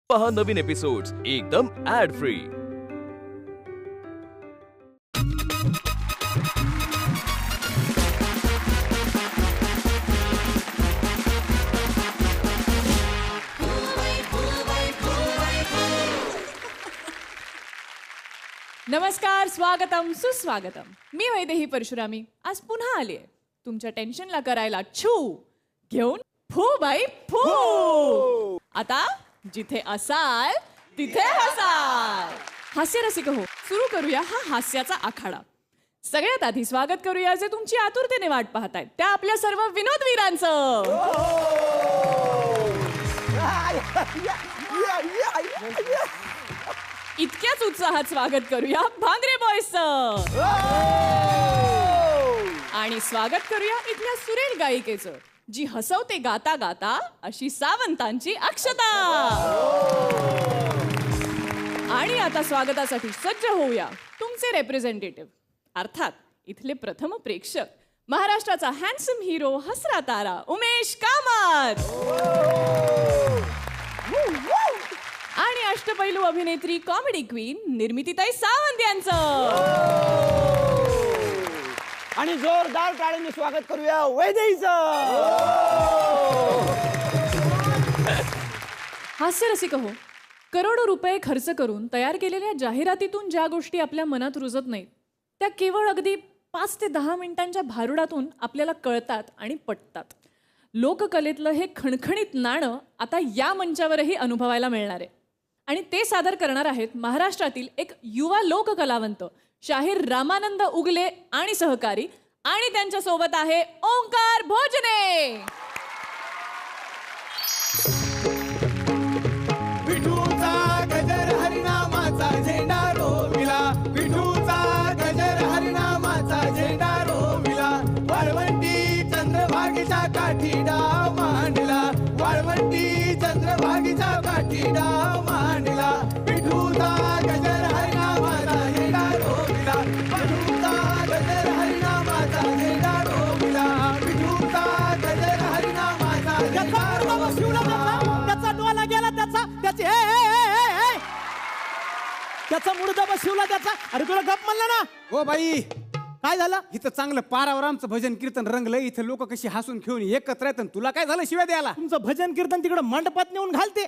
पहा नवीन एपिसोड्स एकदम add free. नमस्कार, स्वागतम सुस्वागतम. मी वैदेही परशुरामी आज पुन्हा आलीये तुमच्या टेन्शनला करायला छू घेऊन फू बाई फू. आता जिथे असाल तिथे हसाल. हास्य रसिक हो, सुरू करूया हा हास्याचा आखाडा. सगळ्यात आधी स्वागत करूया जे तुमची आतुरतेने वाट पाहतायत त्या आपल्या सर्व विनोदवीरांचं. इतक्याच उत्साहात स्वागत करूया भांगरे बॉयजचं. आणि स्वागत करूया इथल्या सुरेल गायिकेचं जी हसवते गाता गाता अशी सावंतांची अक्षता. आणि आता स्वागतासाठी सज्ज होऊया तुमचे रिप्रेझेंटेटिव्ह अर्थात इथले प्रथम प्रेक्षक महाराष्ट्राचा हँडसम हिरो हसरा तारा उमेश कामत आणि अष्टपैलू अभिनेत्री कॉमेडी क्वीन निर्मितीताई सावंत यांचं. आणि जोरदार टाळ्यांनी स्वागत करूया वैदेहीचं. हास्यरसिक हो, करोडो रुपये खर्च करून तयार केलेल्या जाहिरातीतून ज्या गोष्टी आपल्या मनात रुजत नाहीत त्या केवळ अगदी 5 ते 10 मिनिटांच्या भारुडातून आपल्याला कळतात आणि पटतात. लोककलेतलं हे खणखणीत नाणं आता या मंचावरही अनुभवायला मिळणार आहे. आणि ते सादर करणार आहेत महाराष्ट्रातील एक युवा लोककलावंत शाहीर रामानंद उगले आणि सहकारी. आणि त्यांच्या सोबत आहे ओंकार भोजने. विठूचा गजर हरिनामाचा झेंडा रोविला. विठूचा गजर हरिनामाचा झेंडा रोविला. वाळवंटी चंद्रभागेच्या काठी डाव मांडला. वाळवंटी चंद्रभागेच्या काठी डाव मांडला. विठूचा गजर हरिनामाचा झेंडा रोविला. विठूचा गजर हरिनामाचा झेंडा रोविला. विठूचा गजर हरिनामाचा झेंडा रोविला. त्याचा डोला गेला त्याचा मुडदा बसवला त्याचा. अरे तुला गप म्हणलं ना. ओ बाई, काय झालं इथं चांगलं पारावर आमचं भजन कीर्तन रंगलं. इथं लोक कशी हसून खेळून एकत्र येतात. तुला काय झालं शिव्या द्यायला? तुमचं भजन कीर्तन तिकडे मंडपात नेऊन घालते.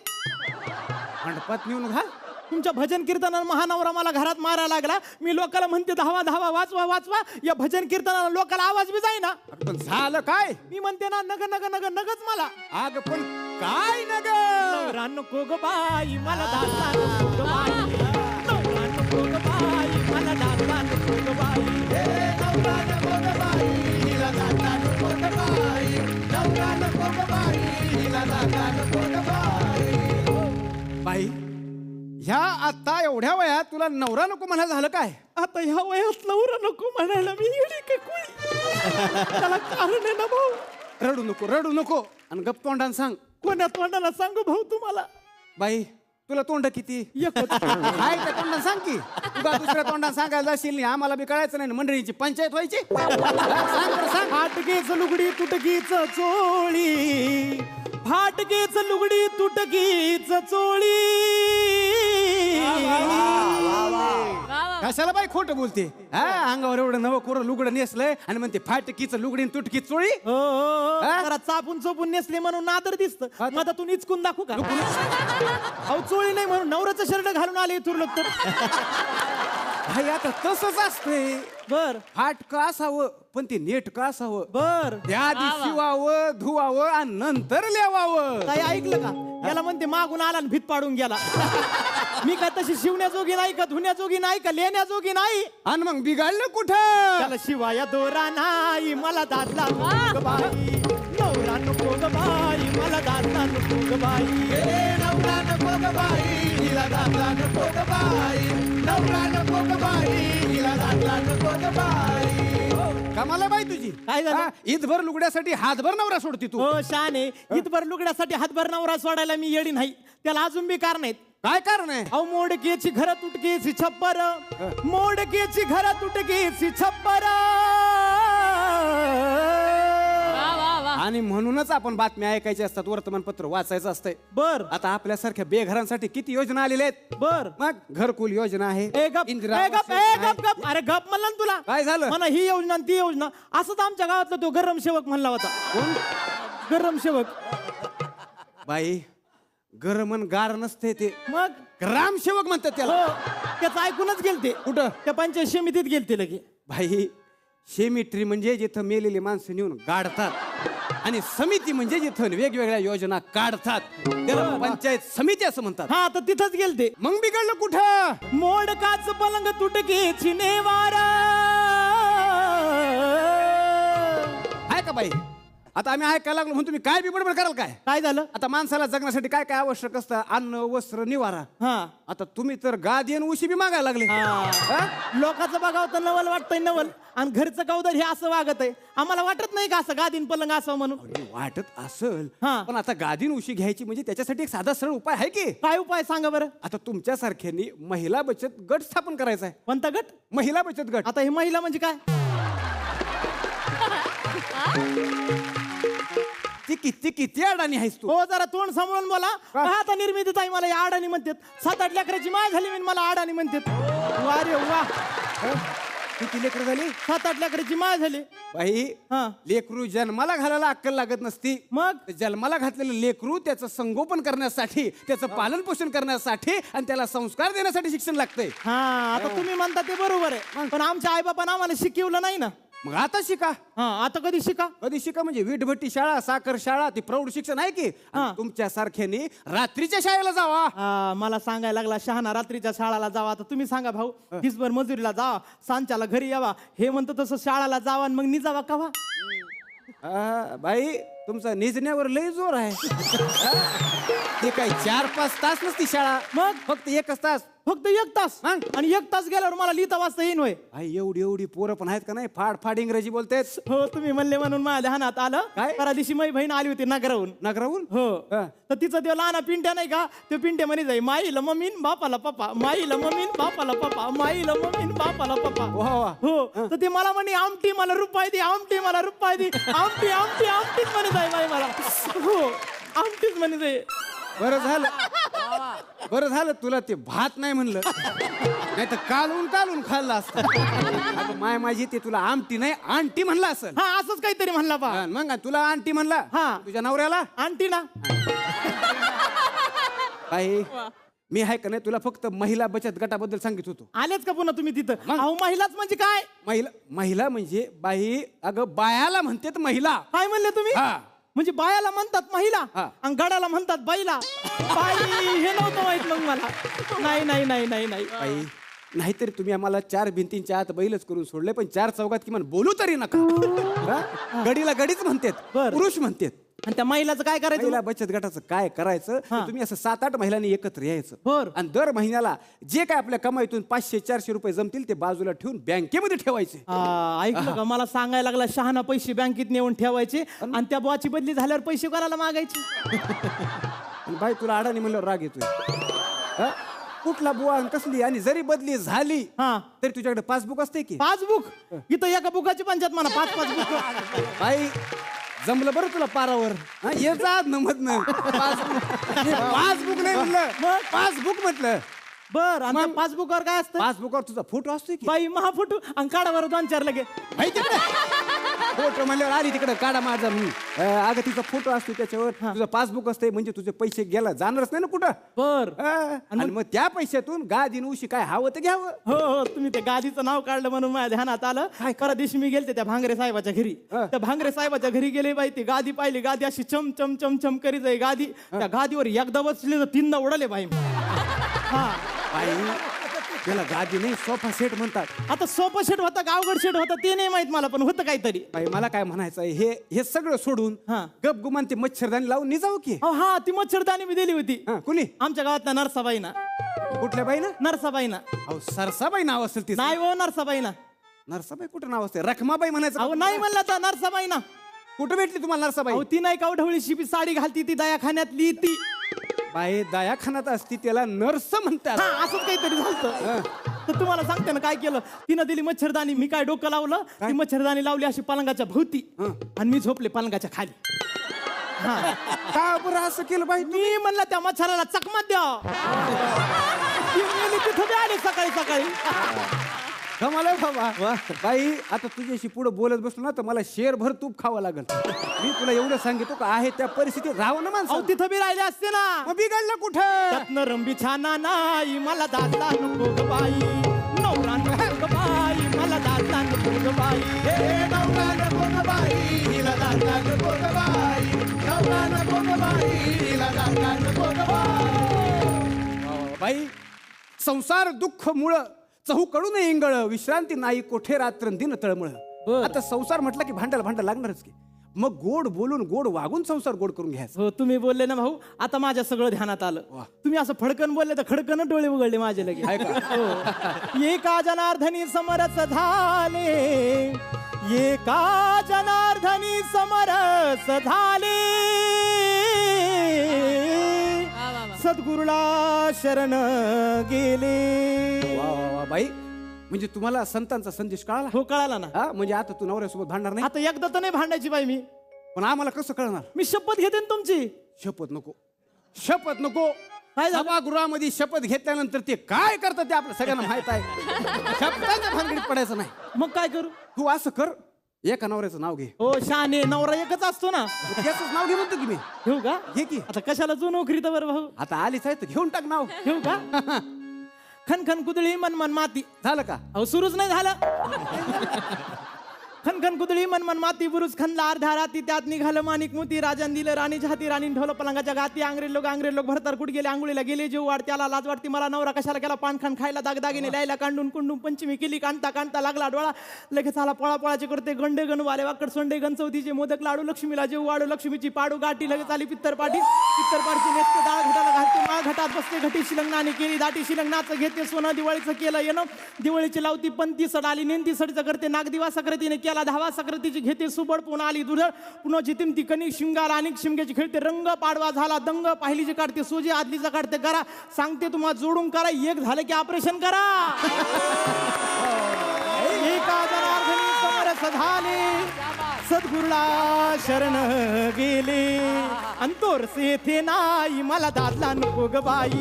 मंडपात नेऊन घाल. तुमच्या भजन कीर्तनानं महानवरा मला घरात मारायला लागला. मी लोकांना म्हणते धावा धावा वाचवा वाचवा. या भजन कीर्तनानं लोकांना आवाज बी जाईना. पण झालं काय? मी म्हणते ना नग नग नग नगच मला. आग पण काय नग नवरा नको ग बाई मला दाता नको ग बाई. नवरा नको ग बाई मला दाता नको ग बाई. नवरा नको ग बाई हिला दाता नको ग बाई. नवरा नको ग बाई हिला दाता नको ग बाई. बाई, ह्या आता एवढ्या वयात तुला नवरा नको म्हणायला झालं काय? आता ह्या वयात नवरा नको म्हणायला मी येडी का कुळी? त्याला कारण आहे ना भाऊ. रडू नको रडू नको आणि गप्प तोंडानं सांग. कोणा तोंडाला सांगू भाऊ तुम्हाला? बाई, तुला तोंड किती एक होतं. हाय त्या तोंडानं सांग की. तुला दुसऱ्या तोंडानं सांगायला जाशील नाही. आम्हाला बी कळायचं नाही. मंडळीची पंचायत व्हायची. सांग बरं, सांग. फाटकेच लुगडी तुटकीच चोळी. फाटकेच लुगडी तुटकीच चोळी. कशाला बाई खोटं बोलते? हा, अंगावर एवढं नवं कोरं लुगडं नेसलंय आणि म्हणते फाटकीचं लुगडी तुटकी चोळी. हो, हो, हा? जरा चापून चोपून नेसले म्हणून नादर दिसत. आता तू निचकून दाखवू का? अहो चोळी नाही म्हणून नवऱ्याचं शर्ट घालून आले इथून लोक तर. भाई आता तसंच असतंय. बर फाटकं असावं पण ते नेटकं असावं. बर त्या आधी शिवावं धुवावं आणि नंतर लेवावं. काही ऐकलं का? याला म्हणते मागून आला आणि भीत पाडून गेला. मी काय तशी शिवण्याजोगी नाही का धुण्याजोगी नाही का लेण्याजोगी नाही. आणि मग बिघडलं कुठं? त्याला शिवाया दोरा नाही मला दादला नको ग बाई. नवरा नको ग बाई मला दादला नको ग बाई. नवरा नको ग बाई हिला दाता नको ग बाई. नवरा नको ग बाई हिला दाता नको ग बाई. कमाल आहे बाई तुझी. काय झालं? हा, ईदभर लुगड्यासाठी हातभर नवरा सोडती तू. हो शाने, इथभर लुगड्यासाठी हातभर नवरा सोडायला मी येडी नाही. त्याला अजून बी कारण आहेत. काय कारण आहे? अहो मोडकेची घर तुटकेची छप्पर. मोडकेची घर तुटकेची छप्पर. आणि म्हणूनच आपण बातम्या ऐकायच्या असतात, वर्तमानपत्र वाचायचं असतंय. बर आता आपल्यासारख्या बेघरांसाठी किती योजना आलेल्या आहेत. बर मग घरकुल योजना आहे, ए गप इंदिरा ए आवास गप योजना ए आहे. गप गप अरे गप म्हणला ना तुला काय झालं? म्हणा ही योजना आणि ती योजना असंच आमच्या गावातला तो गरम सेवक म्हणला होता. कोण? गरम सेवक. बाई गरम अन गार नसते ते, मग ग्रामसेवक म्हणतात त्याला. हो त्याचं ऐकूनच गेलते. कुठं? त्या पंचायत समितीत गेलते लगे. भाई शेमिट्री म्हणजे जिथं मेलेली माणसं नेऊन गाडतात आणि समिती म्हणजे जिथं वेगवेगळ्या योजना काढतात त्याला पंचायत समिती असं म्हणतात. हा तर तिथंच गेलते. मग बिघडलं कुठं? मोडकाच पलंग तुटके चिनेवार. आहे का बाई? आता आम्ही ऐकायला लागलो म्हणून तुम्ही काय बिबडबड कराल काय? काय झालं? आता माणसाला जगण्यासाठी काय काय आवश्यक असतं? अन्न, वस्त्र, निवारा. हा आता तुम्ही तर गादी आणि उशी बी मागायला लागले. हा? लोकांचं बघावं तर नवल वाटतंय नवल आणि घरचं गौदर हे असं वागत आहे. आम्हाला वाटत नाही का असं गादीन पलंग असं म्हणून. वाटत असल हा. पण आता गादीन उशी घ्यायची म्हणजे त्याच्यासाठी एक साधा सरळ उपाय आहे की. काय उपाय सांगा बरं. आता तुमच्यासारख्यांनी महिला बचत गट स्थापन करायचा आहे. कोणता गट? महिला बचत गट. आता ही महिला म्हणजे काय? ती किती अडाणी आहेस तू? हो जरा तोंड सांभाळून बोला. का? आता निर्मिती ताई मला या अडाणी म्हणतात. 7-8 लेकराची माय झाली म्हणून मला अडाणी म्हणतात. वा रे वा. किती लेकरं झाली? 7-8 लेकराची माय झाली. बाई हा लेकरू जन्माला घालायला अक्कल लागत नसती. मग जन्माला घातलेलं लेकरू त्याचं संगोपन करण्यासाठी, त्याचं पालन पोषण करण्यासाठी आणि त्याला संस्कार देण्यासाठी शिक्षण लागतंय. हा आता तुम्ही म्हणता ते बरोबर आहे पण आमच्या आईबापानं आम्हाला शिकवलं नाही ना. मग आता शिका. हा आता कधी शिका? कधी शिका म्हणजे वीटभट्टी शाळा, साखर शाळा, ती प्रौढ शिक्षण आहे की. आणि तुमच्या सारख्याने रात्रीच्या शाळेला जावा. मला सांगायला लागला शहाणा रात्रीच्या शाळाला जावा. आता तुम्ही सांगा भाऊ दिसभर मजुरीला जावा, सांच्याला घरी यावा. हे म्हणतो तसं शाळाला जावा आणि मग निजावा कवा? बाई तुमचा निजण्यावर लय जोर आहे. ते काय 4-5 तास नसती शाळा, मग फक्त 1 तास. फक्त 1 तास मग? आणि 1 तास गेल्यावर मला लिहिता वाचता येईन होय. एवढी पोरं पण आहेत का नाही फाड इंग्रजी बोलतेस. हो तुम्ही म्हणले म्हणून माझ्या ध्यानात आलं. काय? परा दिवशी माझी बहीण आली होती नगराहून. नगराहून? हो हा. तर तिचं ते लहान पिंट्या नाही का, ते पिंट्या म्हणे जाई माईला मम्मीन बापाला पप्पा, माईला मम्मीन बापाला पप्पा, माईला मम्मीन बापाला पप्पा. वा वा. हो तर ते मला म्हणे आमटी मला रुपाय दे, आमटी मला रुपाय दे, आमटी आमटी आमटीच म्हणे जाई बाई मला. हो आमटीच म्हणे जाई. बरं झालं तुला ते भात नाही म्हणलं, नाही तर कालून खाल्लं असतं. माय माझी ते तुला आमटी नाही आंटी म्हणला असेल. हा असंच काहीतरी म्हणला बा. मग तुला आंटी म्हणला. हा. तुझ्या नवऱ्याला आंटी ना. बाई मी आहे का नाही तुला फक्त महिला बचत गटाबद्दल सांगित होतो. आलेच का पुन्हा तुम्ही तिथं? मग? अहो महिलाच म्हणजे काय? महिला म्हणजे बाई, अगं बायाला म्हणतात महिला. काय म्हणले तुम्ही? हा. म्हणजे बायाला म्हणतात महिला हा. आणि गडाला म्हणतात बाईला. बाई हे नव्हतं माहित मग मला. नाही नाही नाही नाही नाही बाई नाहीतरी तुम्ही आम्हाला 4 भिंतींच्या आत बैलच करून सोडले, पण 4 चौघात किमान बोलू तरी नका. हा? गडीला गडीच म्हणतात, बरं. पुरुष म्हणतात. आणि त्या महिलाचं काय करायचं? महिला बचत गटाचं काय करायचं? तर तुम्ही असं 7-8 महिलांनी एकत्र यायचं बरं. आणि दर महिन्याला जे काय आपल्या कमाईतून 500-400 रुपये जमतील ते बाजूला ठेवून बँकेमध्ये ठेवायचे. ऐकलं का? मला सांगायला लागला शहाणा पैसे बँकेत नेऊन ठेवायचे आणि त्या बुवाची बदली झाल्यावर पैसे कोणाला मागायचे? आणि बाई तुला अडाणी म्हणल्यावर राग येतोय. हा? कुठला बुवा आणि कसली? आणि जरी बदली झाली हा तरी तुझ्याकडे पासबुक असते की? पासबुक इथं एका बुकाची पंचायत म्हणा 5 बुक. बाई जमलं बरं तुला पारावर. ये जात नमत पासबुक नाही म्हणलं, पासबुक म्हटलं. बर आणि मग? पासबुकवर काय असतं? पासबुकवर तुझा फोटो असतो की? बाई महाफोटो आणि काढावर 2-4 लगे. फोटो म्हणल्यावर आली तिकडे काढा माझा मी. अगं तिचा फोटो असतो त्याच्यावर, तुझं पासबुक असते म्हणजे तुझे पैसे गेला जाणारच नाही ना कुठं. बर आणि मग त्या पैशातून गादीन उशी काय हवं ते घ्यावं. हो हो तुम्ही ते गादीचं नाव काढलं म्हणून माझ्या ध्यानात आलं. परवा दिवशी मी गेलते त्या भांगरे साहेबाच्या घरी. त्या भांगरे साहेबाच्या घरी गेले बाई, ती गादी पाहिली, गादी अशी चम चम चम चम करीत आहे गादी. त्या गादीवर एकदा बसले तर 3दा उडाले बाई. हा बाई त्याला गादी नाही सोफा सेट म्हणतात. आता सोपं शेट होता का अवघड शेट होता ते नाही माहित मला, पण होतं काहीतरी. बाई मला काय म्हणायचं आहे, हे सगळं सोडून हा. गप गुमान ते मच्छरदाणी लावून निजाव की. हा ती मच्छरदाणी मी दिली होती. कुणी? आमच्या गावातल्या नरसाबाईना. कुठल्या बाई ना? नरसाबाईना. अहो सरसाबाई नाव असेल ती. नाही हो नरसाबाईना. नरसाबाई कुठं नाव असते? रखमाबाई म्हणायचं. अहो नाही म्हणलं तर नरसाबाईना. कुठं भेटली तुम्हाला नरसाबाई? अहो ती नाही का ढवळी शिपी साडी घालती ती दयाखान्यातली ती. बाई दयाखान्यात असती त्याला नर्स म्हणतात. हा असंच काहीतरी झालं. तर तुम्हाला सांगते ना काय केलं, तिनं दिली मच्छरदाणी, मी काय डोकं लावलं, ती मच्छरदाणी लावली अशी पलंगाच्या भोवती आणि मी झोपले पलंगाच्या खाली. का बरं असं केलं बाई? मी म्हणलं त्या मच्छराला चकमत द्या. ती मेली तिथं बी आली सकाळी सकाळी. कमाल आहे बाबा. बाई आता तुझ्याशी पुढे बोलत बसलो ना तर मला शेरभर तूप खावं लागल. मी तुला एवढं सांगितलं का आहे त्या परिस्थितीत राहावं ना माणसं. अहो तिथं बी राहिले असते ना. मग बिघडलं कुठं? त्यातनं रंबी छाना नाही मला दादला नको ग बाई, नवरा नको ग बाई मला दादला नको ग बाई. हे नवरा नको ग बाई, हिला दादला नको ग बाई. नवरा नको ग बाई, हिला दादला नको ग बाई. बाई संसार दुःख मुळ चहूकडून इंगळ, विश्रांती नाही कोठे रात्र दिन तळमळ. आता संसार म्हटलं की भांडल लागणारच की. मग गोड बोलून गोड वागून संसार गोड करून घ्यायचा. हो तुम्ही बोलले ना भाऊ, आता माझ्या सगळं ध्यानात आलं. तुम्ही असं फडकन बोलले तर खडकन डोळे उघडले माझे लगेच. हो. एका जनार्दनी समरस झाले, एका जनार्दनी समरस झाले, सद्गुरुला शरण गेले. वा वा वा बाई, म्हणजे तुम्हाला संतांचा संदेश कळाला? हो कळाला ना. हा म्हणजे आता तू नवऱ्यासोबत भांडणार नाही? आता एकदा तर नाही भांडायची बाई मी. पण आम्हाला कसं कळणार? मी शपथ घेते ना तुमची. शपथ नको, शपथ नको. काय झालं? सभागृहामध्ये शपथ घेतल्यानंतर ते काय करतात ते आपल्या सगळ्यांना माहित आहे. शपथाच्या भानगडीत पडायचं नाही. मग काय करू? तू असं कर, एका नवऱ्याचं नाव घे. हो शाने, नवरा एकच असतो ना. त्याच नाव घे म्हणतो की मी. घेऊ का? घे की. आता कशाला जो नोकरी तर बरं भाऊ. आता आलीच आहे तर घेऊन टाक नाव. घेऊ का? खनखन कुदळी मन मन माती. झालं का? अहो सुरूच नाही झालं. खनखन कुदळी मन मन माती, बुरुज खनला अर्ध्या राती, त्यात निघालं माणिक मोती. राजान दिलं राणीच्या हाती, राणीन ठेवलं पलंगाच्या गाती. अंग्रेज लोक भरतार कुठ गेले, आंघोळीला गेले, जीव वाढ त्याला लाज वाटती. मला नवरा कशाला केला पान खान खायला, दागदागिने लायला कांडून कुंडून पंचमी केली. कांता लागला डोळा, लगेच आला पळापळाचे करते. गंडे गण वाले वाकड सोंडे गण चौथीचे मोदक लाडू, लक्ष्मीला जेव वाढू, लक्ष्मीची पाडू गाठी. लगेच आली पित्तरपाठी, पित्तरपाठीची नेसते डाळ घटाला घालते, माळ घटात बसते, घटी शिलंगणाने केली दाटी. शिलंगणाचं घेते सोनं, दिवाळीचं केलं येणं, दिवाळीची लावती पंती सड आली, नेंती सडचं करते. नागदिवा सक्रातीने केला धावा, सक्रातीची घेते सुबड, पुन्हा आली दुधळ, पुन्हा जितीमती कणी शिंगाला अनेक शिमग्याची खेळते. रंग पाडवा झाला दंग, पाहिलीची काढते सोजी, आदलीचा काढते करा. सांगते तुम्हाला जोडून करा, एक झालं की ऑपरेशन करा. एका जनार्दनी समरस झाले, सद्गुरुला शरण गेले. अंतोर सेथे नाही मला दादला नको ग बाई,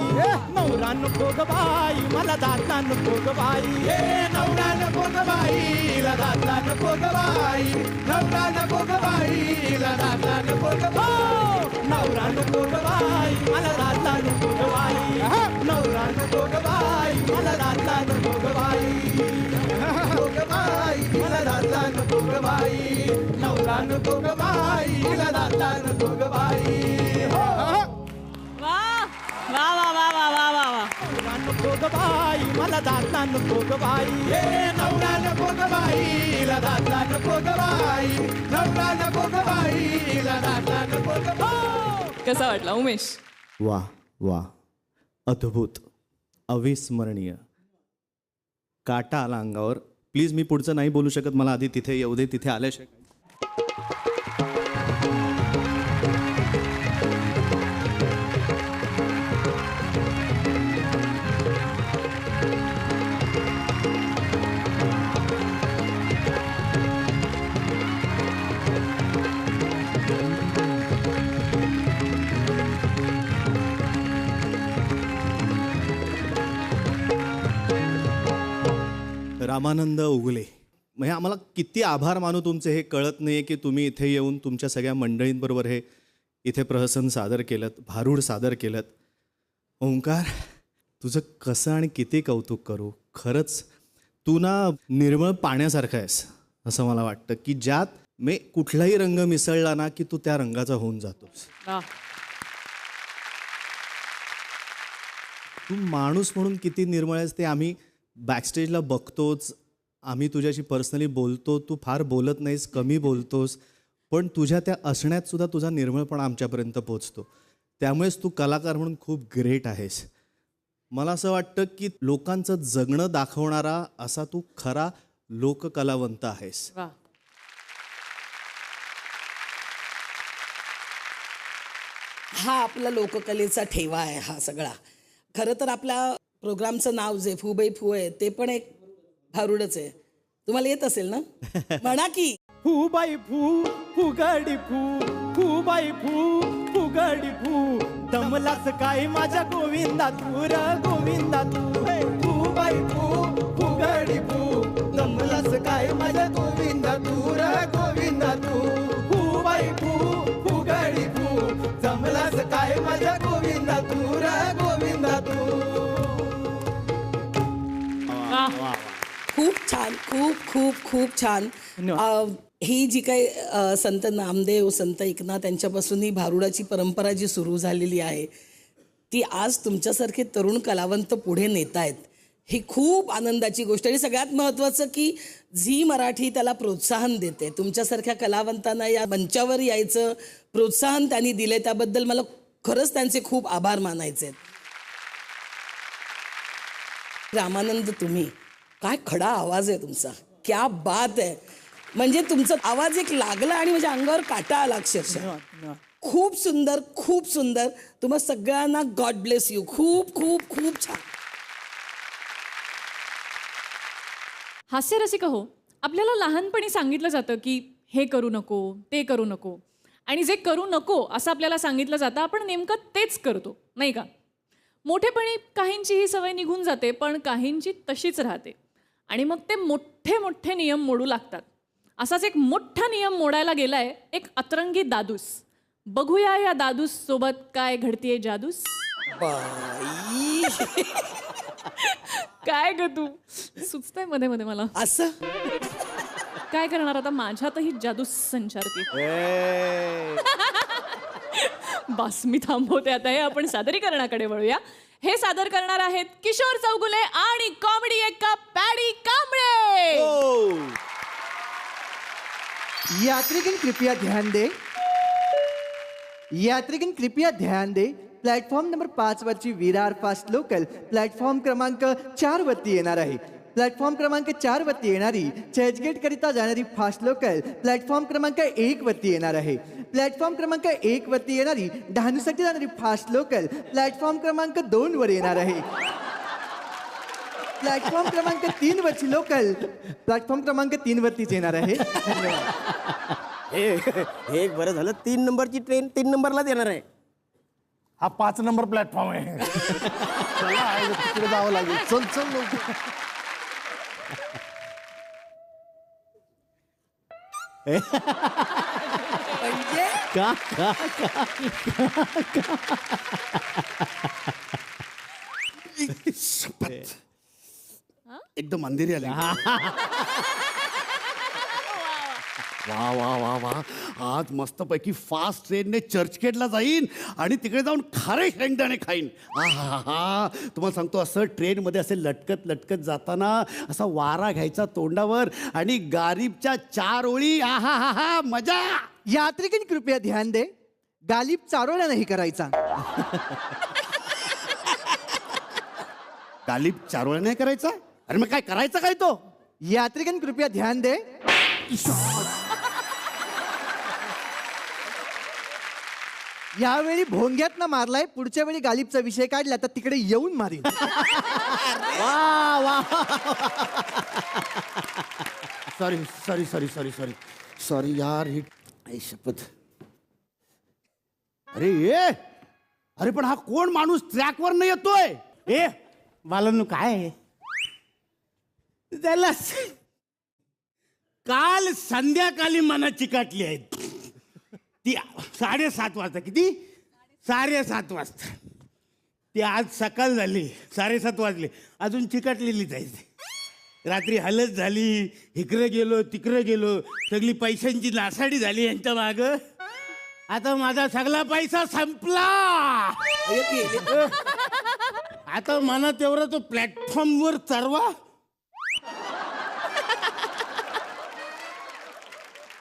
नवरा नको ग बाई मला दादला नको ग बाई. हे नवरा नको ग बाई, हिला दादला नको ग बाई. नवरा नको ग बाई, हिला दादला नको ग बाई. नवरा नको ग बाई मला दादला नको ग बाई. नवरा नको ग बाई मला दादला नको ग बाई. नको ग बाई, हिला दादला नको ग बाई. नवरा नको ग बाई, हिला दादला नको ग बाई. वा वा वा वा वा वा वा वा. नवरा नको ग बाई मला दादला नको ग बाई. हे नवरा नको ग बाई, हिला दादला नको ग बाई. नवरा नको ग बाई, हिला दादला नको ग बाई. कसा वाटला उमेश? वा वा, अद्भुत, अविस्मरणीय. काटा आला अंगावर. प्लीज मी पुढचं नाही बोलू शकत, मला आधी तिथे येऊ दे. तिथे आल्याशिवाय रामानंद उगले, म्हणजे आम्हाला किती आभार मानू तुमचे हे कळत नाही की तुम्ही इथे येऊन तुमच्या सगळ्या मंडळींबरोबर हे इथे प्रहसन सादर केलं, भारूड सादर केलं. ओंकार, तुझं कसं आणि किती कौतुक करू. खरंच तू ना निर्मळ पाण्यासारखं आहेस असं मला वाटतं, की ज्यात मी कुठलाही रंग मिसळला ना की तू त्या रंगाचा होऊन जातोस. तू माणूस म्हणून किती निर्मळ आहेस ते आम्ही बॅकस्टेजला बघतोच. आम्ही तुझ्याशी पर्सनली बोलतो, तू फार बोलत नाहीस, कमी बोलतोस, पण तुझ्या त्या असण्यात सुद्धा तुझा निर्मळपणा आमच्यापर्यंत पोचतो. त्यामुळेच तू कलाकार म्हणून खूप ग्रेट आहेस. मला असं वाटतं की लोकांचं जगणं दाखवणारा असा तू खरा लोककलावंत आहेस. हा आपला लोककलेचा ठेवा आहे. हा सगळा खरं तर आपल्या प्रोग्रामचं नाव जे फू बाई फू आहे ते पण एक भारुडच आहे. तुम्हाला येत असेल ना? म्हणा की. फू बाई फू फुगडी फू बाई फू फुगडी फू दमलास काय माझ्या गोविंदा तू र गोविंदा तू हे फू बाई फू फुगडी फू दमलास काय माझ्या गोविंदा तू र गोविंदा तू फू बाई फू फुगडी फू दमलास काय माझ्या गोविंदा तू र गोविंदा तू. खूप छान, खूप खूप खूप छान. ही जी काही संत नामदेव, संत एकनाथ यांच्यापासून ही भारुडाची परंपरा जी सुरू झालेली आहे ती आज तुमच्यासारखे तरुण कलावंत पुढे नेत आहेत. ही खूप आनंदाची गोष्ट. आणि सगळ्यात महत्त्वाचं की झी मराठी त्याला प्रोत्साहन देते. तुमच्यासारख्या कलावंतांना या मंचावर यायचं प्रोत्साहन त्यांनी दिले त्याबद्दल मला खरंच त्यांचे खूप आभार मानायचे आहेत. रामानंद, तुम्ही काय खडा आवाज आहे तुमचा, क्या बात आहे. म्हणजे तुमचा आवाज एक लागला आणि माझ्या अंगावर काटा आला अक्षरशः. खूप सुंदर, खूप सुंदर. तुम्हा सगळ्यांना गॉड ब्लेस यू. खूप खूप खूप छान. हास्यरसिक हो, आपल्याला लहानपणी सांगितलं जातं की हे करू नको, ते करू नको, आणि जे करू नको असं आपल्याला सांगितलं जातं आपण नेमकं तेच करतो, नाही का? मोठेपणी काहींची ही सवय निघून जाते, पण काहींची तशीच राहते आणि मग ते मोठे मोठे नियम मोडू लागतात. असाच एक मोठा नियम मोडायला गेलाय एक अतरंगी दादूस. बघूया या दादूस सोबत काय घडतीये जादूस. बाई. काय ग तू सुचतंय मध्ये मध्ये मला. असं काय करणार आता, माझ्यातही जादू संचारते. बस मी थांबवते आता. हे आपण सादरीकरणाकडे वळूया. हे सादर करणार आहेत किशोर चौगुले आणि कॉमेडी एक्का पॅडी कांबळे. यात्रीगण कृपया ध्यान दे. यात्रीगण कृपया ध्यान दे. प्लॅटफॉर्म नंबर 5 वरची विरार फास्ट लोकल प्लॅटफॉर्म क्रमांक 4 वरती येणार आहे. प्लॅटफॉर्म क्रमांक 4 वरती येणारी चर्चगेट करिता जाणारी फास्ट लोकल प्लॅटफॉर्म क्रमांक 1 वरती येणार आहे. प्लॅटफॉर्म क्रमांक 1 वरती येणारी डहाणूसाठी जाणारी फास्ट लोकल प्लॅटफॉर्म क्रमांक 2 वर येणार आहे. प्लॅटफॉर्म क्रमांक 3 वरची लोकल प्लॅटफॉर्म क्रमांक 3 वरतीच येणार आहे. हे एक बरं झालं, 3 नंबरची ट्रेन 3 नंबरलाच येणार आहे. हा 5 नंबर प्लॅटफॉर्म आहे. चला आहे, तिकडे जावं लागेल. चल चल लवकर. म्हणजे एकदम अंधेरी आली. वा वा वा वा. आज मस्तपैकी फास्ट ट्रेनने चर्चगेटला जाईन आणि तिकडे जाऊन खारे शेंगदाणे खाईन. हा तुम्हाला सांगतो, असं ट्रेनमध्ये असे लटकत लटकत जाताना असा वारा घ्यायचा तोंडावर आणि गारीबच्या 4 ओळी. आहा हा हा मजा. यात्रीगण कृपया ध्यान दे. गालिब चारोळ्या नाही करायचा. गालिब चारोळ्या नाही करायचा. अरे मग काय करायचं काय तो? यात्रीगण कृपया ध्यान दे. यावेळी भोंग्यात मारलाय, पुढच्या वेळी गालिबचा विषय काढला तर तिकडे येऊन मारीन. वा वा. Sorry sorry sorry sorry sorry sorry यार. ही आई शपथ. अरे अरे पण हा कोण माणूस ट्रॅकवर नाही येतोय? बालांनो काय आहे? त्याला काल संध्याकाळी मना चिकाटली आहे ती 7:30 वाजता. किती? 7:30 वाजता. ती आज सकाळ झाली, 7:30 वाजले, अजून चिकाटलेलीच आहे. रात्री हालत झाली, इकडे गेलो तिकडे गेलो, सगळी पैशांची नासाडी झाली यांच्या माग. आता माझा सगळा पैसा संपला. आता मला तेवढा तो प्लॅटफॉर्मवर चरवा.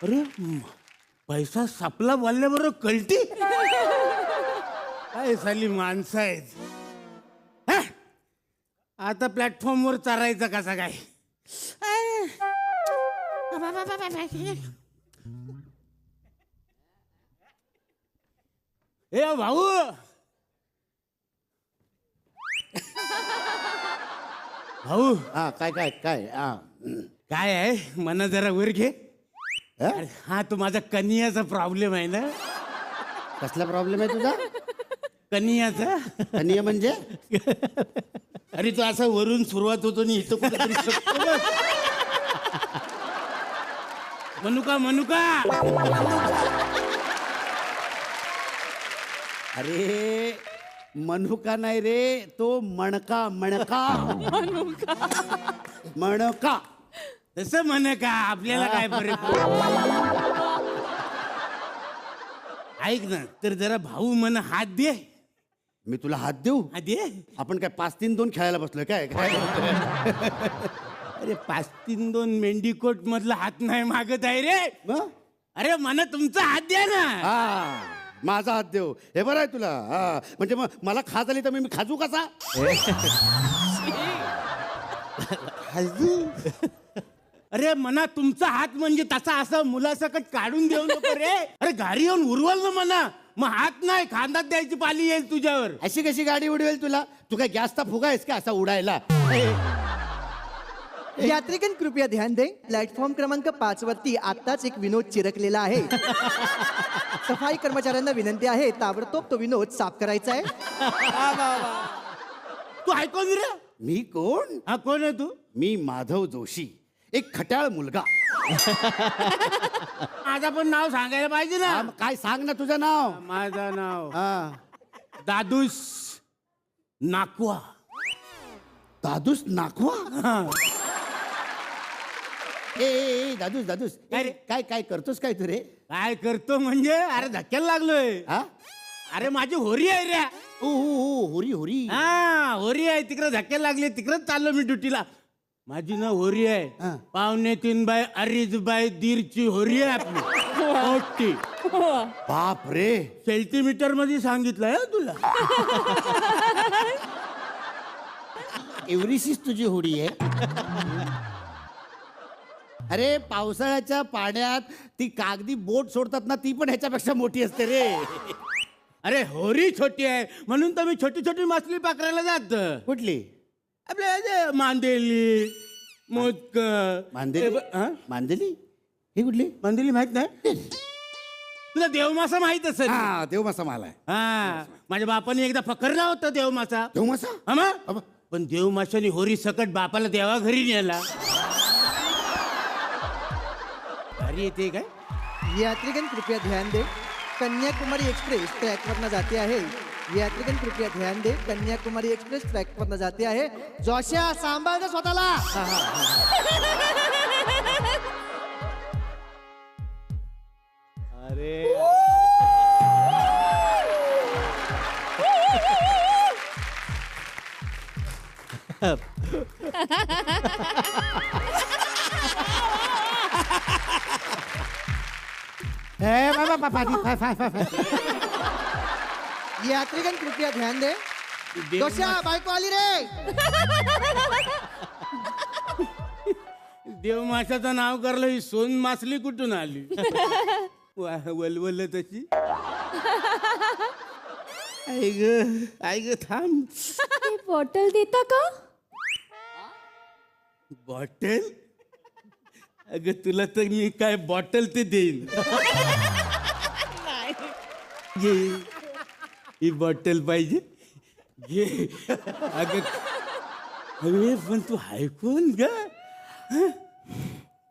अरे पैसा सापला बोलल्याबरोबर कळती. काय साली माणसं आहेत. हा? आता प्लॅटफॉर्मवर चरायचं कसा काय? ए भाऊ, भाऊ हा काय काय काय हा काय आहे मना जरा वर घे. अरे, हा तो माझा कनियाचा प्रॉब्लेम आहे ना. कसला प्रॉब्लेम आहे तुझा? कनियाचा. कनिया म्हणजे? अरे तो असा वरून सुरुवात होतो आणि इथं कुठेतरी संपतो बघ. मनुका मनुका. अरे मनुका नाही रे, तो मणका मणका मणका. तसं म्हण का आपल्याला काय फरक ऐक ना तर जरा भाऊ म्हण हात दे. मी तुला हात देऊ? हात दे. आपण काय 5-3-2 खेळायला बसलोय काय काय? अरे 5-3-2 मेंढीकोट मधला हात नाही मागत आहे रे. मग? अरे म्हण तुमचा हात द्या ना. हा माझा हात देऊ हे बरं आहे तुला. हा म्हणजे मग मला खाज आली तर मी खाजू कसा? अरे म्हणा तुमचा हात म्हणजे तसा असं मुलासकट काढून देऊ नको रे. अरे गाडी येऊन उरवल ना म्हणा. मग हात नाही खांदात द्यायची पाली येईल तुझ्यावर. अशी कशी गाडी उडवेल तुला? तू काय गॅसचा फुगा आहेस का असा उडायला? यात्रिकन कृपया ध्यान दें, प्लॅटफॉर्म क्रमांक 5 वरती आत्ताच एक विनोद चिरकलेला आहे. सफाई कर्मचाऱ्यांना विनंती आहे ताबडतोब तो विनोद साफ करायचा आहे. तू ऐकून रे. मी कोण? हा कोण आहे तू? मी माधव जोशी, एक खट्याळ मुलगा. माझं पण नाव सांगायला पाहिजे हा, ना. मग काय सांग ना तुझं नाव. माझं नाव हा दादूस नाकवा. दादूस नाखवा. ए दादूस दादूस काय रे? काय काय करतोस काय तू रे? काय करतो म्हणजे अरे धक्क्याला लागलोय. हा अरे माझी होरी आहे रे. ओ होरी होरी. हा होरी आहे तिकडे धक्क्याला लागले तिकडेच चाललो मी ड्युटीला. माझी ना होरी आहे हा. 2.5 दीरची होरी आहे आपली मोठी. बाप रे. सेंटीमीटर मध्ये सांगितलंय हं तुला. एवढीशीच तुझी होडी आहे? अरे पावसाळ्याच्या पाण्यात ती कागदी बोट सोडतात ना, ती पण ह्याच्यापेक्षा मोठी असते रे. अरे होरी छोटी आहे म्हणून तर मी छोटी छोटी मासली पकडायला जात. कुठली? आपल्या हे मांदेली मोदक. मांदेली? मांदेली ही कुठली? मांदेली माहित नाही तुला? देवमासा माहित असेल. हा देवमासा माल आहे. हा माझ्या बापाने एकदा पकडला होता देवमासा. देवमासा? हा मग? पण देवमाशाने होरी सकट बापाला देवा घरी नेला. घरी येते काय? यात्रिकन कृपया ध्यान दें, कन्याकुमारी एक्सप्रेस ट्रैक पर न जाती है. यात्रिकन कृपया ध्यान दें, कन्याकुमारी एक्सप्रेस ट्रैक पर न जाते आहे. जोश्या सांभाळ स्वतःला. यात्रिकन कृपया ध्यान दें, जोश्या बायको आली रे. देवमाशाचं नाव करलं ही सोन मासली कुठून आली? वलवल तशी. आई ग थांब. बॉटल देता का? बॉटल? अगं तुला तर मी काय बॉटल ते देईन. घे ही बॉटल पाहिजे घे. अगं अरे पण तू ऐकून ग.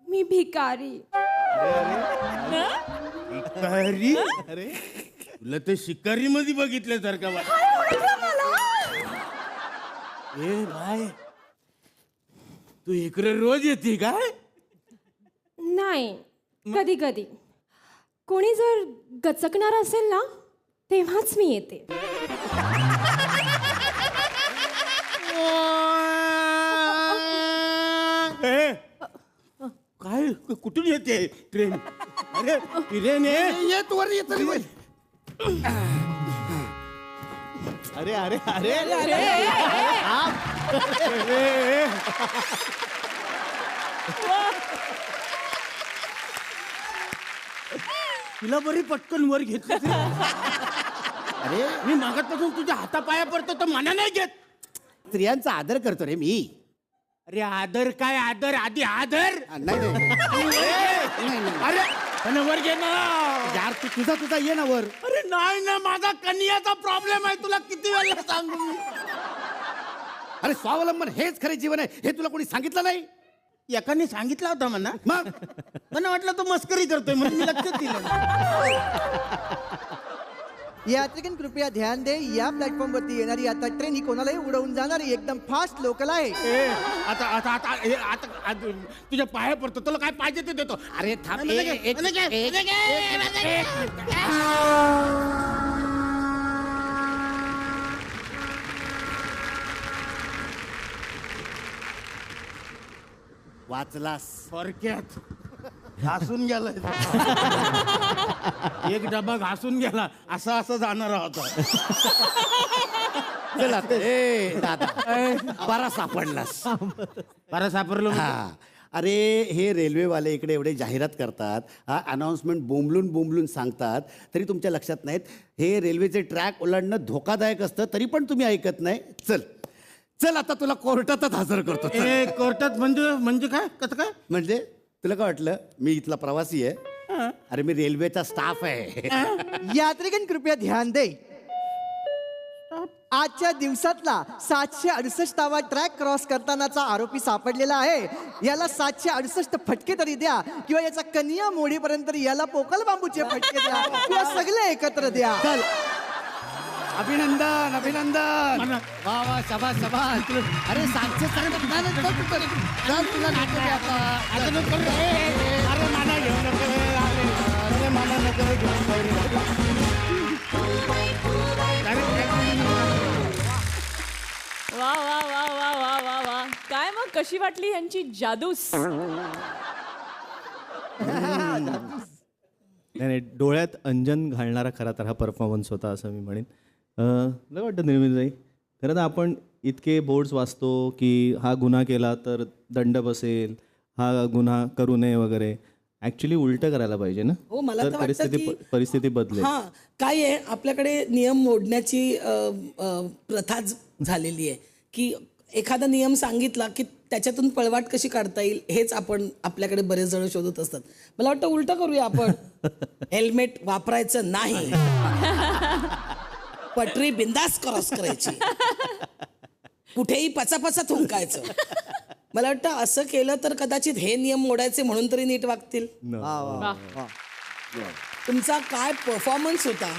मी भिकारी. शिकारी? अरे तुला तर शिकारी मध्ये बघितल्यासारखं ए बाय तू इकडे रोज येते काय? नाही, कधी कधी कोणी जर गचकणार असेल ना तेव्हाच मी येते. काय कुठून येते ट्रेन? अरे ट्रेन येत वर येत. अरे अरे अरे अरे तिला बरी पटकन वर घेतली. अरे मी मागतपासून तुझ्या हातापाया पडतो तर मना नाही घेत. स्त्रियांचा आदर करतो रे मी. अरे आदर काय आदर आधी आदर नाही अरे आणि वर घे ना यार तू तुझा ये ना वर. अरे नाही ना माझा कन्याचा प्रॉब्लेम आहे तुला किती वेळा सांगू मी अरे स्वावलंबन हेच खरे जीवन आहे हे तुला कोणी सांगितलं नाही. एकाने सांगितलं होतं म्हणा मग मला वाटलं तो मस्करी करतोय म्हणून मी लक्षात दिलं यात्रिकन कृपया ध्यान दे, या प्लॅटफॉर्म वरती येणारी आता ट्रेन ही कोणालाही उडवून जाणारी एकदम फास्ट लोकल आहे. आता आता आता आता तुझ्या पाया पडतो तुला काय पाहिजे ते देतो. अरे थांब वाचलास. थोडक्यात घासून गेला एक डबा घासून गेला असं जाणार होता. चला ए दादा बरा सापडलास. बरं सापडलो हा अरे हे रेल्वेवाले इकडे एवढे जाहिरात करतात, हा अनाऊन्समेंट बोंबलून सांगतात, तरी तुमच्या लक्षात नाहीत. हे रेल्वेचे ट्रॅक ओलांडणं धोकादायक असतं तरी पण तुम्ही ऐकत नाही. चल आता तुला कोर्टातच हजर करतो. चल. कोर्टात म्हणजे काय कसं काय म्हणजे तुला काय वाटलं मी इथला प्रवासी आहे? अरे मी रेल्वेचा स्टाफ आहे. यात्रिकन कृपया ध्यान दे, आजच्या दिवसातला 768वा ट्रॅक क्रॉस करतानाचा आरोपी सापडलेला आहे. याला 768 फटके तरी द्या किंवा याचा कनिया मोडीपर्यंत याला पोकल बांबूचे फटके द्या किंवा सगळे एकत्र द्या. चल अभिनंदन वा वा शाबास. अरे 700 तुला नाटक आहे आता. अरे मला घेऊन अरे मला वा वा वा वा वा वा वा. काय मग कशी वाटली यांची जादूस? नाही डोळ्यात अंजन घालणारा खरा तर हा परफॉर्मन्स होता असं मी म्हणेन. मला वाटतं निर्मितताई खरं तर आपण इतके बोर्ड्स वाचतो की हा गुन्हा केला तर दंड बसेल, हा गुन्हा करू नये वगैरे. ॲक्च्युली उलटं करायला पाहिजे ना. हो, मला तर वाटतं परिस्थिती बदलेल. हां काय आहे आपल्याकडे नियम मोडण्याची प्रथा झालेली आहे की एखादा नियम सांगितला की त्याच्यातून पळवाट कशी काढता येईल हेच आपण आपल्याकडे बरेच जण शोधत असतात. मला वाटतं उलटं करूया आपण. हेल्मेट वापरायचं नाही, पटरी बिंदास क्रॉस करायची, कुठेही पचापचा थुंकायचं. मला वाटतं असं केलं तर कदाचित हे नियम मोडायचे म्हणून तरी नीट वागतील. तुमचा काय परफॉर्मन्स होता.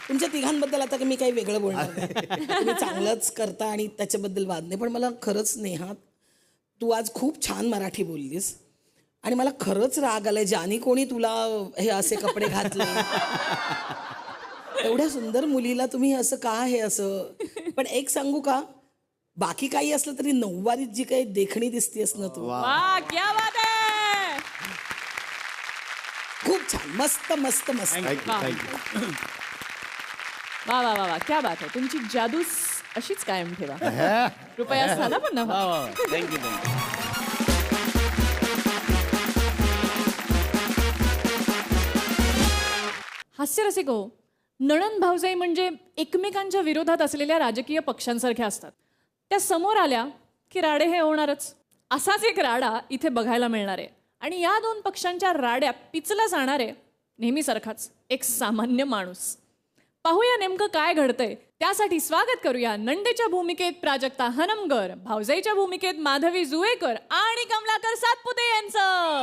तुमच्या तिघांबद्दल आता मी काही वेगळं बोलणार नाही. तुम्ही चांगलंच करता आणि त्याच्याबद्दल वाद नाही. पण मला खरंच नेहा तू आज खूप छान मराठी बोललीस आणि मला खरंच राग आलाय ज्यानी कोणी तुला हे असे कपडे घातले. एवढ्या सुंदर मुलीला तुम्ही असं का हे असं. पण एक सांगू का, बाकी काही असलं तरी नऊवारीत जी काही देखणी दिसतेस ना तू, वा क्या बात आहे. खूप छान, मस्त मस्त मस्त. वा वा वा वा क्या बात आहे. तुमची जादूस अशीच कायम ठेवा. कृपया साधा पण ना. हास्यरसिक हो, नणंद भावजाई म्हणजे एकमेकांच्या विरोधात असलेल्या राजकीय पक्षांसारख्या असतात. त्या समोर आल्या की राडे हे होणारच. असाच एक राडा इथे बघायला मिळणार आहे. आणि या दोन पक्षांच्या राड्या पिचला जाणार आहे नेहमीसारखाच एक सामान्य माणूस. पाहूया नेमकं काय घडतंय. त्यासाठी स्वागत करूया नंदेच्या भूमिकेत प्राजक्ता हनमगर, भावजाईच्या भूमिकेत माधवी जुवेकर आणि कमलाकर सातपुते यांचं.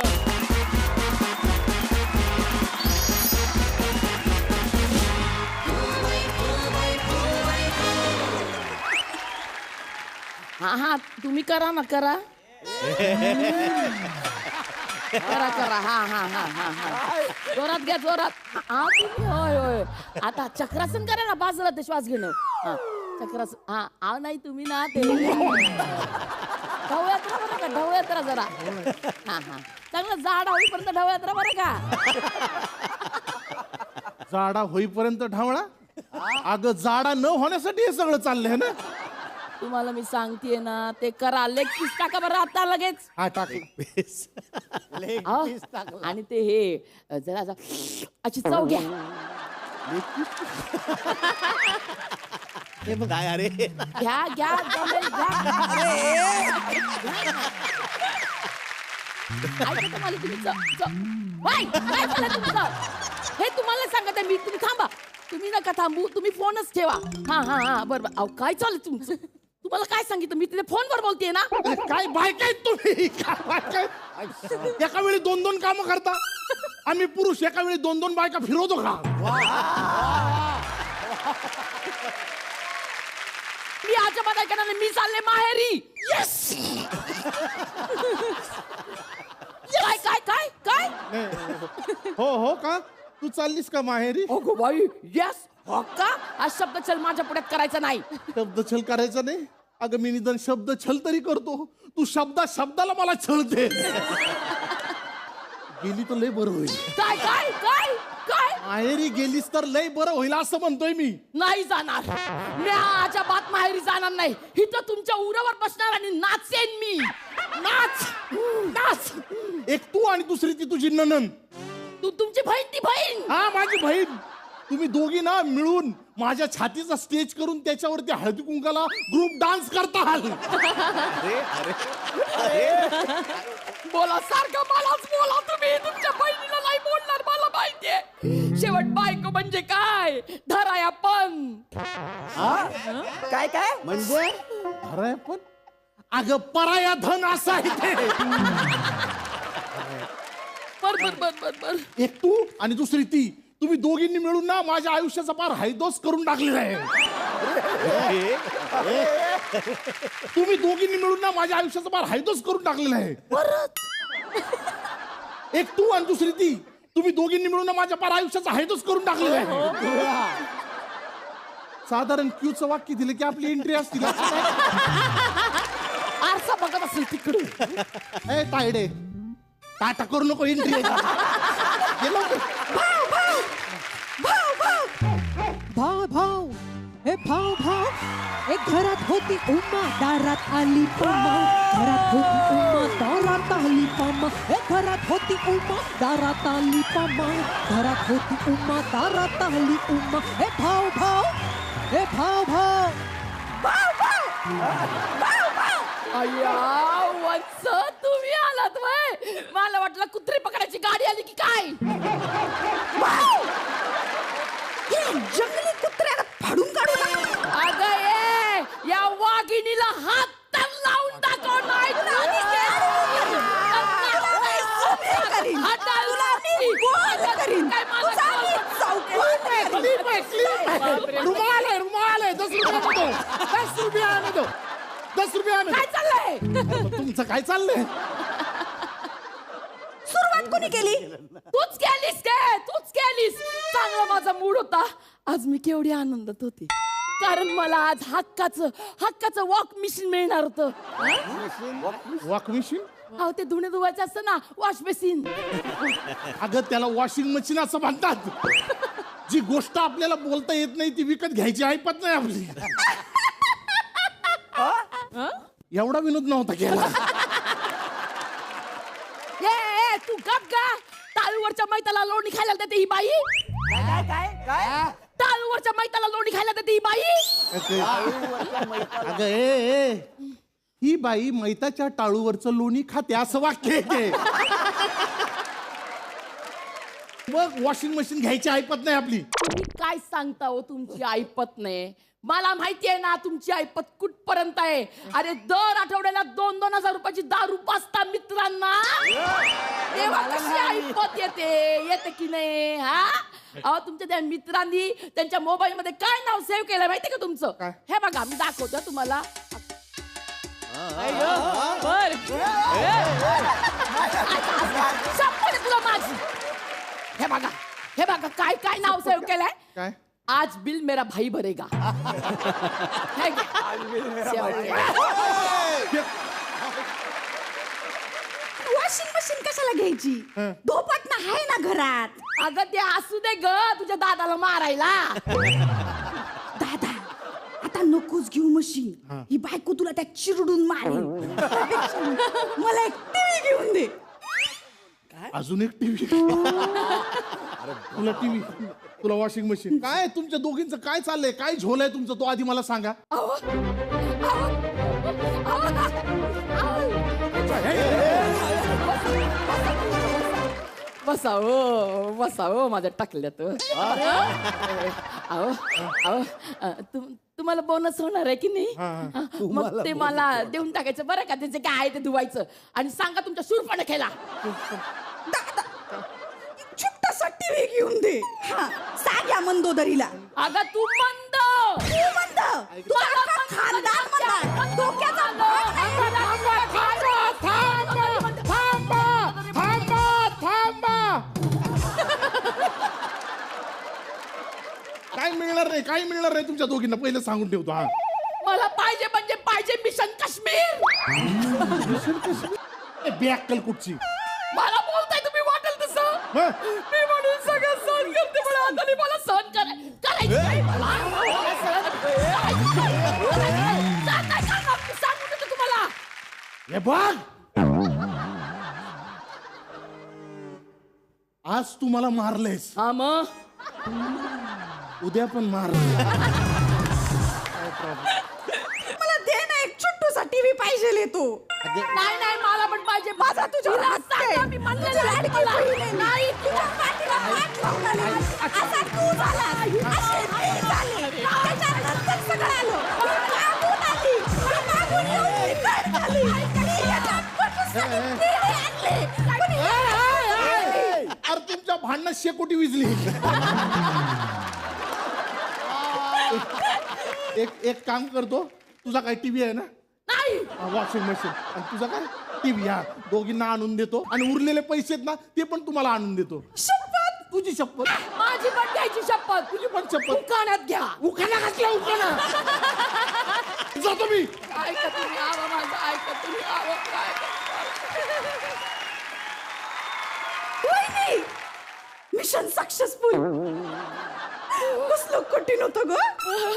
हा तुम्ही करा ना करा करा हा जोरात घ्या जोरात. हा तुम्ही होय आता चक्रासन करा ना बाजूला ते श्वास घेणं. हा चक्रासन हा नाही तुम्ही ना ते ढवळ्यात्रा बरं का ढवळ्यात्रा जरा. हा चांगलं जाड होईपर्यंत ढवळ्यात्रा बरं का. जाडा होईपर्यंत ढावळा. अगं जाडा न होण्यासाठी हे सगळं चाललंय ना. तुम्हाला मी सांगतेय ना ते करा. लेग पीस टाका बरं आता लगेच. हा टाक. आणि ते हे जरा अशी चव घ्या. हे बघ काय अरे घ्या घ्या जमेल, घ्या. ऐका तुम्हाला काय झालं तुमचं? हे तुम्हाला सांगत आहे मी, तुम्ही थांबा. तुम्ही नका थांबू, तुम्ही फोनच ठेवा. हा बरोबर. अहो काय चालू तुमचं? तुम्हाला काय सांगितलं मी? तिथे फोनवर बोलतेय ना. काय बायका आहेत तुम्ही? काय बायका आहेत? एका वेळी 2-2 कामं करता. आम्ही पुरुष एका वेळी 2-2 बायका फिरवतो का? मी अजिबात ऐकणार नाही. मी चालले माहेरी. येस. काय काय काय काय? हो का? तू चाललीस का माहेरी? अगो बाई, येस. हो का? आज शब्द छल माझ्या पुढ्यात करायचा नाही. शब्द छल करायचा नाही? अगं मी निदान शब्द छल तरी करतो. तू शब्दाला मला छळते. गेली तर लय बरं होईल. काय काय काय काय? माहेरी गेलीस तर लय बरं होईल असं म्हणतोय मी. नाही जाणार. मी अजिबात माहेरी जाणार नाही. इथं तुमच्या उरावर बसणार आणि नाचेन मी. नाच नाच. एक तू आणि दुसरी ती तुझी नणंद. तुमची बहीण, ती बहीण. हा माझी बहीण. तुम्ही दोघी ना मिळून माझ्या छातीचा स्टेज करून त्याच्यावरती हळदी कुंकाला ग्रुप डान्स करता. बोला सारखं मलाच बोला तुम्ही. तुमच्या बहिणीला नाही बोलणार मला माहितीये. शेवट बायको म्हणजे काय? धराया पण. काय काय म्हणजे अरे पण अगं पराया धन असं आहे ते. बर. एक तू आणि दुसरी ती. तुम्ही दोघींनी मिळून ना माझ्या आयुष्याचा पार हैदोस करून टाकलेला आहे. तुम्ही दोघींनी मिळून ना माझ्या आयुष्याचा पार हैदोस करून टाकलेला आहे. एक तू आणि दुसरी ती. तुम्ही दोघींनी मिळून ना माझ्या पार आयुष्याचा हैदोस करून टाकलेला आहे. साधारण क्यूचं वाक्य दिलं की आपली एंट्री असतील. आरसा बघत असेल तिकडे. ए तायडे टाटा करू नको एंट्री. भाव हे भाव एक घरात होती उमा दारात आली पमा. घरात होती उमा दारात आली पमा. एक घरात होती उमा दारात आली पमा. घरात होती उमा दारात आली उमा. हे भाव हे भाव अय्या वत्स, तुम्ही आलात वय. मला वाटलं कुत्री पकडायची गाडी आली की काय. जंगली कुत्र्याला फाडून काढू नका. अगं ये या वाघिणीला हात तर लावून दाखव. नाही रुमाल आहे 10 रुपये आणे. काय चाललंय? तुमचं काय चाललंय? सुरुवात कोणी केली? तूच केलीस. चांगला माझा मूड होता आज. मी केवढी आनंदात होती कारण मला आज हक्काचं वॉक मशीन मिळणार होतं. Walk machine? अहो ते धुणे धुवायचं असतं ना, वॉश मशीन. अगं त्याला वॉशिंग मशीन असं म्हणतात. जी गोष्ट आपल्याला बोलता येत नाही ती विकत घ्यायची ऐपत नाही आपली. एवढा विनोद नव्हता केला. ए तू गप गा. टाळूवरच्या मैताला लोणी खायला देते ही बाई. काय टाळूवरच्या मैताला लोणी खायला देते ही बाई. अगं ए ही बाई मैताच्या टाळूवरचं लोणी खाते असं वाक्य आहे ते. मग वॉशिंग मशीन घ्यायची ऐपत नाही आपली. तुम्ही काय सांगता हो तुमची ऐपत नाही? मला माहिती आहे ना तुमची ऐपत कुठपर्यंत आहे. अरे दर आठवड्याला 2,000 रुपयाची दारू पाजता मित्रांना. तेव्हा कशी ऐपत येते की नाही? हा अहो तुमच्या त्या मित्रांनी त्यांच्या मोबाईल मध्ये काय नाव सेव्ह केलं माहितीये का तुमचं? हे बघा मी दाखवतो तुम्हाला. तुला माझी हे बघा काय नाव सेव्ह केलंय. काय? आज बिल मेरा भाई भरेगा. वॉशिंग मशीन कशाला घ्यायची? धोपटणं आहे ना घरात. अगं ते असू दे ग तुझ्या दादाला मारायला. दादा आता नकोच घेऊ मशीन. ही बायको तुला त्या चिरडून मारेल. मला एक टीव्ही घेऊन दे. अजून एक टीव्ही? तुला टीव्ही, तुला वॉशिंग मशीन. काय तुमच्या दोघींचं काय चाललंय? काय झोल आहे तुमचं? तो आधी मला सांगा. बसाओ माझ्या टाकल्यात. अहो तुम्हाला बोनस होणार आहे की नाही? मग ते मला देऊन टाकायचं बरं का. त्याचे काय आहे ते धुवायचं आणि सांगा तुमच्या शूरपणे खेळा. छोटासा टीव्ही घेऊन दे. सांग्या मंदोदरीला. अगं तू मंद तू अख्खा खानदान मंद. डोक्याचा काय मिळणार नाही, काय मिळणार नाही तुमच्या दोघींना. पहिलं सांगून ठेवतो. हा, मला पाहिजे म्हणजे पाहिजे मिशन काश्मीर. बॅकल कुठची. मला बोलताय तुम्ही वाटेल तसं. मी म्हणून सगळं सहन करते पण आता मला सहन करायचं नाही मला. सांगू नका तुम्हाला. हे बघ, आज तू मला मारलेस. हा मग उद्या पण मार. मला दे ना एक छोटूसा टीव्ही पाहिजे तू. नाही मला पण पाहिजे. माझा तुझ्या सांगा मी म्हणलेलं आहे मला. नाही तुझ्या पाठीला हात लावला ना. असा तू झाला. अशी मी झाली. त्याच्यानंतर सगळं आलं. मागून आली. मागून येऊन मी कड झाली. आणि याच्यात छोटूसं टीव्ही आणली. पण अरे तुमच्या भांडणात शेकोटी विजली. एक काम करतो. तुझा काय टीव्ही आहे ना? नाही. Washing machine. आणि तुझा काय टीव्ही. हा, दोघींना आणून देतो आणि उरलेले पैसे आहेत ना ते पण तुम्हाला आणून देतो. शपथ. तुझी शपथ. माझी पण घ्यायची शपथ. तुझी पण शपथ. उखाण्यात घ्या. उखाणा घातला उखाणा. जातो मी. ऐका तुम्ही आवा माझं. ऐका तुम्ही आवा. वहिनी, मिशन सक्सेसफुल. कसलं कठीण होतं ग.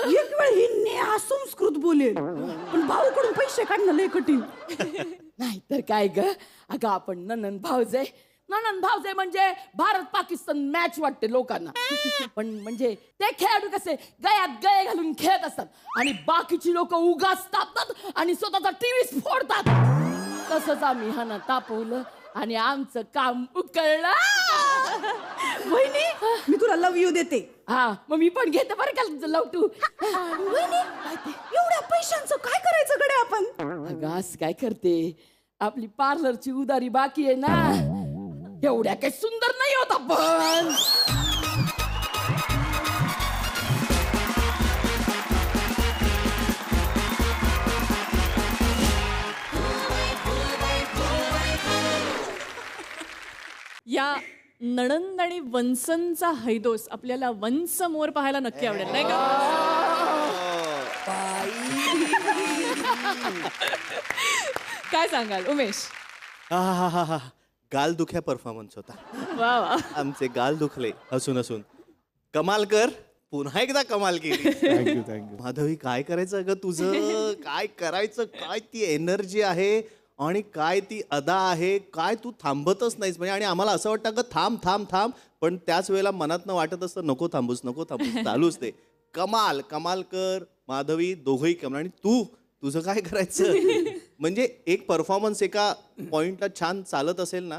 एक वेळ ही नेहा संस्कृत बोलेल पण भाऊकडून पैसे काढणं लय कठीण. नाही तर काय ग. अगं आपण ननंद भावजे म्हणजे भारत पाकिस्तान मॅच वाटते लोकांना. पण म्हणजे ते खेळाडू कसे गयात गये घालून खेळत असतात आणि बाकीची लोक उगाच तापतात आणि स्वतःचा टीव्ही फोडतात. तसंच आम्ही हाना तापवलं आणि आमचं काम उकळलं. वहिनी, मी तुला लव यू देते. हा मग मी पण घेते बरं का लव टू. वहिनी, एवढ्या पैशांचं काय करायचं गड्या आपण? अगं असं काय करते. आपली पार्लरची उदारी बाकी आहे ना. एवढ्या काही सुंदर नाही होत आपण. या नणंद आणि वंसनचा हैदोस आपल्याला वन्स मोर पाहायला नक्की आवडेल नाही का? काय सांगाल उमेश? हा गाल दुख्या परफॉर्मन्स होता. वा वा. आमचे गाल दुखले हसून हसून. कमाल कर. पुन्हा एकदा कमाल केली. थँक्यू. माधवी काय करायचं अगं तुझं? काय करायचं? काय ती एनर्जी आहे आणि काय ती अदा आहे. काय तू थांबतच नाहीस म्हणजे. आणि आम्हाला असं वाटतं अगं थांब थांब थांब पण त्याच वेळेला मनातनं वाटत असतं नको थांबूस चालूच ते. कमाल कर माधवी. दोघंही कमाल. आणि तुझं काय करायचं म्हणजे एक परफॉर्मन्स एका पॉइंटला छान चालत असेल ना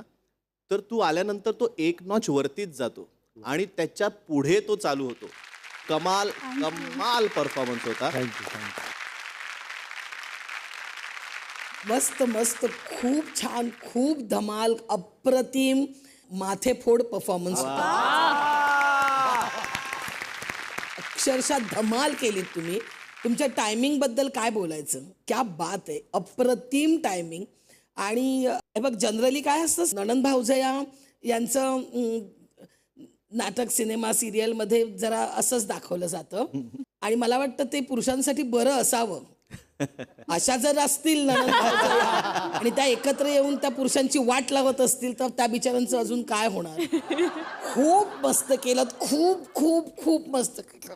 तर तू आल्यानंतर तो एक नॉच वरतीच जातो आणि त्याच्या पुढे तो चालू होतो. कमाल परफॉर्मन्स होता. थँक्यू. मस्त खूप छान, खूप धमाल, अप्रतिम माथेफोड परफॉर्मन्स होता. अक्षरशः धमाल केलीत तुम्ही. तुमच्या टायमिंग बद्दल काय बोलायचं. क्या बात आहे. अप्रतिम टायमिंग. आणि हे बघ जनरली काय असतं नणंद भावजया यांचं नाटक सिनेमा सिरियलमध्ये जरा असंच दाखवलं जातं आणि मला वाटतं ते पुरुषांसाठी बरं असावं. अशा जर असतील नणंद भावजया आणि त्या एकत्र येऊन त्या पुरुषांची वाट लावत असतील तर त्या बिचारांचं अजून काय होणार. खूप मस्त केलं. खूप खूप खूप मस्त केलं.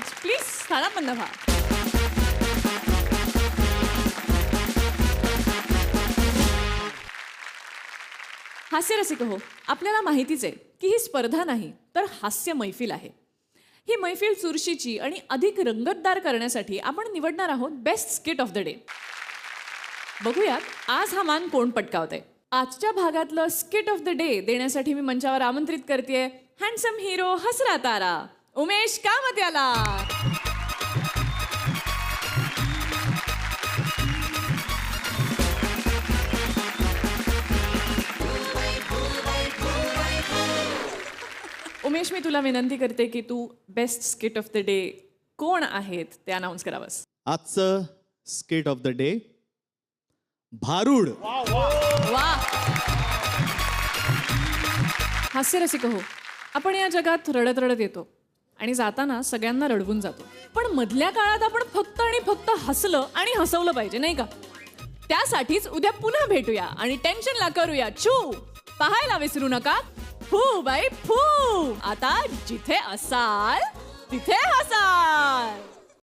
मच. प्लीज स्थानापन्न व्हा. हास्यरसिक हो, आपल्याला माहितीच आहे की ही स्पर्धा नाही तर हास्य मैफिल आहे. ही मैफिल चुरशीची आणि अधिक रंगतदार करण्यासाठी आपण निवडणार आहोत best skit of the day. बघूयात आज हा मान कोण पटकावतंय. आजच्या भागातलं स्किट ऑफ द डे देण्यासाठी मी मंचावर आमंत्रित करतेय हँडसम हिरो हसरा तारा उमेश कामत्याला. उमेश, मी तुला विनंती करते की तू best skit of the day कोण आहेत ते अनाऊन्स करावंस. आजचं स्किट ऑफ द डे भारूड. वा. हास्यरसिक हो, आपण या जगात रडत रडत येतो आणि जाताना सगळ्यांना रडवून जातो. पण मधल्या काळात आपण फक्त आणि फक्त हसलं आणि हसवलं पाहिजे, नाही का? त्यासाठीच उद्या पुन्हा भेटूया आणि टेन्शनला करूया छू. पाहायला विसरू नका. फू बाई फू. आता जिथे असाल तिथे हसा.